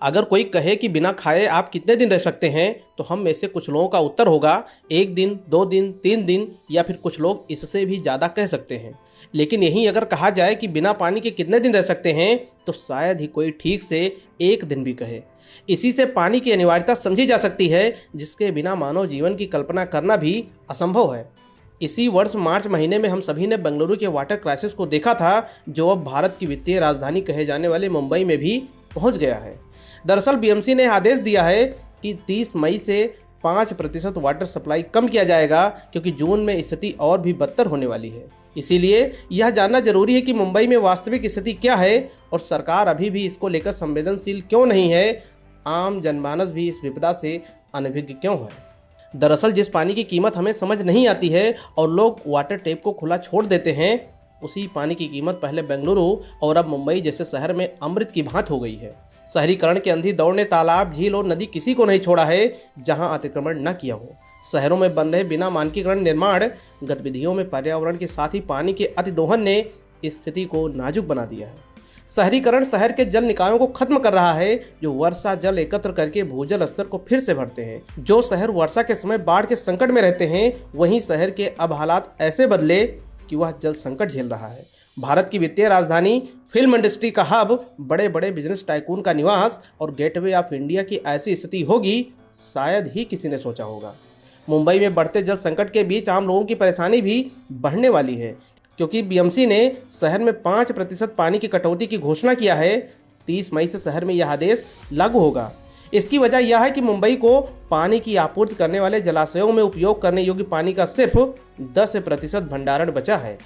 अगर कोई कहे कि बिना खाए आप कितने दिन रह सकते हैं तो हम में से कुछ लोगों का उत्तर होगा 1 दिन, 2 दिन, 3 दिन या फिर कुछ लोग इससे भी ज़्यादा कह सकते हैं। लेकिन यही अगर कहा जाए कि बिना पानी के कितने दिन रह सकते हैं तो शायद ही कोई ठीक से 1 दिन भी कहे। इसी से पानी की अनिवार्यता समझी जा सकती है, जिसके बिना मानव जीवन की कल्पना करना भी असंभव है। इसी वर्ष मार्च महीने में हम सभी ने बेंगलुरु के वाटर क्राइसिस को देखा था, जो अब भारत की वित्तीय राजधानी कहे जाने वाले मुंबई में भी पहुंच गया है। दरअसल बीएमसी ने आदेश दिया है कि 30 मई से 5% वाटर सप्लाई कम किया जाएगा, क्योंकि जून में स्थिति और भी बदतर होने वाली है। इसीलिए यह जानना जरूरी है कि मुंबई में वास्तविक स्थिति क्या है और सरकार अभी भी इसको लेकर संवेदनशील क्यों नहीं है। आम जनमानस भी इस विपदा से अनभिज्ञ क्यों है। दरअसल जिस पानी की कीमत हमें समझ नहीं आती है और लोग वाटर टैप को खुला छोड़ देते हैं, उसी पानी की कीमत पहले बेंगलुरु और अब मुंबई जैसे शहर में अमृत की भांति हो गई है। शहरीकरण के अंधी दौड़ ने तालाब, झील और नदी किसी को नहीं छोड़ा है जहां अतिक्रमण न किया हो। शहरों में बन रहे बिना मानकीकरण निर्माण गतिविधियों में पर्यावरण के साथ ही पानी के अतिदोहन ने स्थिति को नाजुक बना दिया है। शहरीकरण शहर के जल निकायों को खत्म कर रहा है, जो वर्षा जल एकत्र करके भूजल स्तर को फिर से भरते हैं। जो शहर वर्षा के समय बाढ़ के संकट में रहते हैं, वहीं शहर के अब हालात ऐसे बदले कि वह जल संकट झेल रहा है। भारत की वित्तीय राजधानी, फिल्म इंडस्ट्री का हब, बड़े बड़े बिजनेस टाइकून का निवास और गेटवे ऑफ इंडिया की ऐसी स्थिति होगी, शायद ही किसी ने सोचा होगा। मुंबई में बढ़ते जल संकट के बीच आम लोगों की परेशानी भी बढ़ने वाली है, क्योंकि बीएमसी ने शहर में 5% पानी की कटौती की घोषणा किया है। 30 मई से शहर में यह आदेश लागू होगा। इसकी वजह यह है कि मुंबई को पानी की आपूर्ति करने वाले जलाशयों में उपयोग करने योग्य पानी का सिर्फ 10% भंडारण बचा है।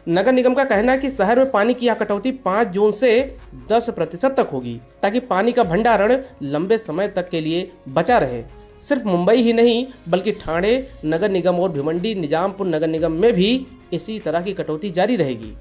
नगर निगम का कहना है कि शहर में पानी की कटौती 5 जून से 10% तक होगी, ताकि पानी का भंडारण लंबे समय तक के लिए बचा रहे। सिर्फ मुंबई ही नहीं, बल्कि ठाणे नगर निगम और भिवंडी निजामपुर नगर निगम में भी इसी तरह की कटौती जारी रहेगी।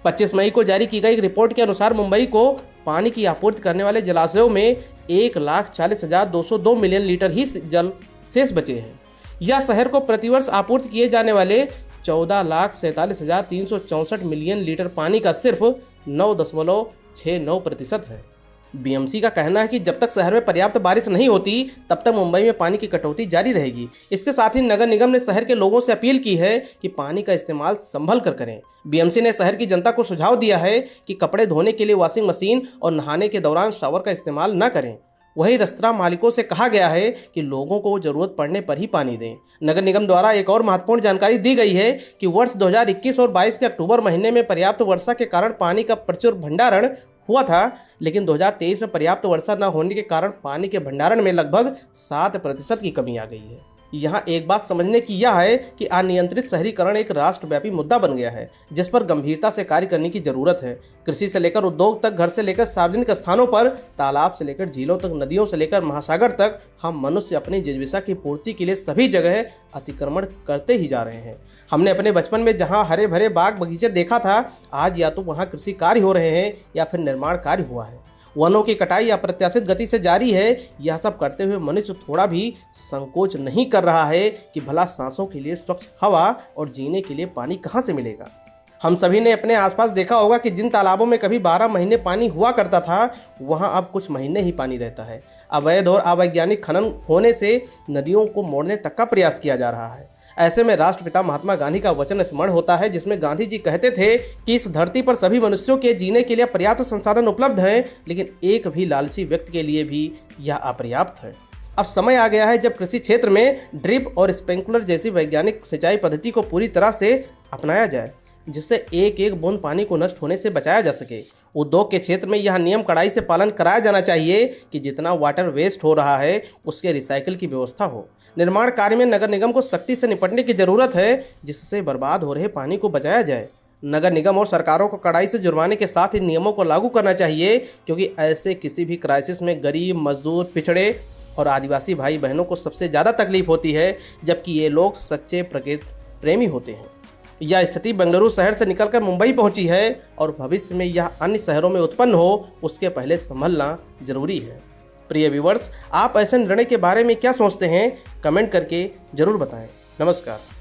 25 मई को जारी की गई एक रिपोर्ट के अनुसार मुंबई को पानी की आपूर्ति करने वाले जलाशयों में 1,40,202 मिलियन लीटर ही जल शेष बचे हैं। यह शहर को प्रतिवर्ष आपूर्ति किए जाने वाले 14,47,364 मिलियन लीटर पानी का सिर्फ 9.69% है। बीएमसी का कहना है कि जब तक शहर में पर्याप्त बारिश नहीं होती, तब तक मुंबई में पानी की कटौती जारी रहेगी। इसके साथ ही नगर निगम ने शहर के लोगों से अपील की है कि पानी का इस्तेमाल संभल कर करें। बीएमसी ने शहर की जनता को सुझाव दिया है कि कपड़े धोने के लिए वॉशिंग मशीन और नहाने के दौरान शावर का इस्तेमाल न करें। वहीं रेस्तरां मालिकों से कहा गया है कि लोगों को जरूरत पड़ने पर ही पानी दें। नगर निगम द्वारा एक और महत्वपूर्ण जानकारी दी गई है कि वर्ष 2021 और 22 के अक्टूबर महीने में पर्याप्त वर्षा के कारण पानी का प्रचुर भंडारण हुआ था, लेकिन 2023 में पर्याप्त वर्षा न होने के कारण पानी के भंडारण में लगभग 7% की कमी आ गई है। यहाँ एक बात समझने की यह है कि अनियंत्रित शहरीकरण एक राष्ट्रव्यापी मुद्दा बन गया है, जिस पर गंभीरता से कार्य करने की जरूरत है। कृषि से लेकर उद्योग तक, घर से लेकर सार्वजनिक स्थानों पर, तालाब से लेकर झीलों तक, नदियों से लेकर महासागर तक, हम मनुष्य अपनी जिज्ञासा की पूर्ति के लिए सभी जगह अतिक्रमण करते ही जा रहे हैं। हमने अपने बचपन में जहाँ हरे भरे बाग बगीचे देखा था, आज या तो वहाँ कृषि कार्य हो रहे हैं या फिर निर्माण कार्य हुआ है। वनों की कटाई अप्रत्याशित गति से जारी है। यह सब करते हुए मनुष्य थोड़ा भी संकोच नहीं कर रहा है कि भला सांसों के लिए स्वच्छ हवा और जीने के लिए पानी कहाँ से मिलेगा। हम सभी ने अपने आसपास देखा होगा कि जिन तालाबों में कभी 12 महीने पानी हुआ करता था, वहाँ अब कुछ महीने ही पानी रहता है। अवैध और अवैज्ञानिक खनन होने से नदियों को मोड़ने तक का प्रयास किया जा रहा है। ऐसे में राष्ट्रपिता महात्मा गांधी का वचन स्मरण होता है, जिसमें गांधी जी कहते थे कि इस धरती पर सभी मनुष्यों के जीने के लिए पर्याप्त संसाधन उपलब्ध हैं, लेकिन एक भी लालची व्यक्ति के लिए भी यह अपर्याप्त है। अब समय आ गया है जब कृषि क्षेत्र में ड्रिप और स्प्रिंकलर जैसी वैज्ञानिक सिंचाई पद्धति को पूरी तरह से अपनाया जाए, जिससे एक एक बूंद पानी को नष्ट होने से बचाया जा सके। उद्योग के क्षेत्र में यह नियम कड़ाई से पालन कराया जाना चाहिए कि जितना वाटर वेस्ट हो रहा है उसके रिसाइकिल की व्यवस्था हो। निर्माण कार्य में नगर निगम को सख्ती से निपटने की जरूरत है, जिससे बर्बाद हो रहे पानी को बचाया जाए। नगर निगम और सरकारों को कड़ाई से जुर्माने के साथ इन नियमों को लागू करना चाहिए, क्योंकि ऐसे किसी भी क्राइसिस में गरीब, मजदूर, पिछड़े और आदिवासी भाई बहनों को सबसे ज़्यादा तकलीफ होती है, जबकि ये लोग सच्चे प्रकृति प्रेमी होते हैं। यह स्थिति बेंगलुरु शहर से निकलकर मुंबई पहुंची है और भविष्य में यह अन्य शहरों में उत्पन्न हो, उसके पहले संभलना जरूरी है। प्रिय व्यूअर्स, आप ऐसे निर्णय के बारे में क्या सोचते हैं? कमेंट करके जरूर बताएं। नमस्कार।